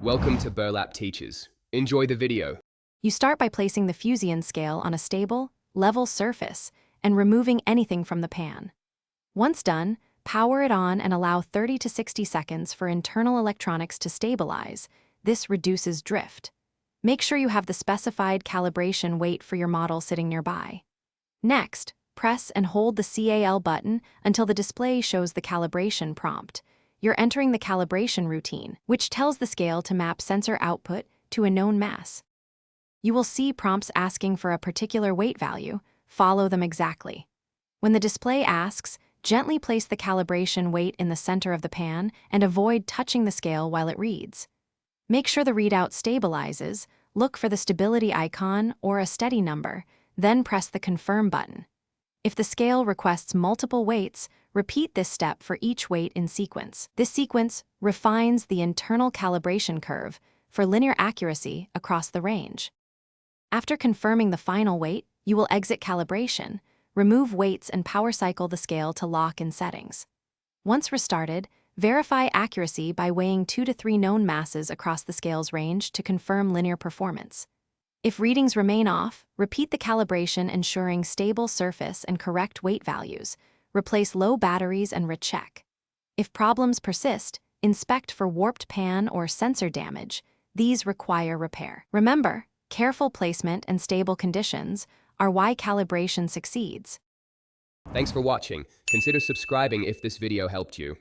Welcome to Burlap Teachers. Enjoy the video. You start by placing the Fuzion scale on a stable, level surface and removing anything from the pan. Once done, power it on and allow 30 to 60 seconds for internal electronics to stabilize. This reduces drift. Make sure you have the specified calibration weight for your model sitting nearby. Next, press and hold the CAL button until the display shows the calibration prompt. You're entering the calibration routine, which tells the scale to map sensor output to a known mass. You will see prompts asking for a particular weight value. Follow them exactly. When the display asks, gently place the calibration weight in the center of the pan and avoid touching the scale while it reads. Make sure the readout stabilizes, look for the stability icon or a steady number, then press the confirm button. If the scale requests multiple weights, repeat this step for each weight in sequence. This sequence refines the internal calibration curve for linear accuracy across the range. After confirming the final weight, you will exit calibration, remove weights and power cycle the scale to lock in settings. Once restarted, verify accuracy by weighing 2 to 3 known masses across the scale's range to confirm linear performance. If readings remain off, repeat the calibration ensuring stable surface and correct weight values. Replace low batteries and recheck. If problems persist, inspect for warped pan or sensor damage. These require repair. Remember, careful placement and stable conditions are why calibration succeeds. Thanks for watching. Consider subscribing if this video helped you.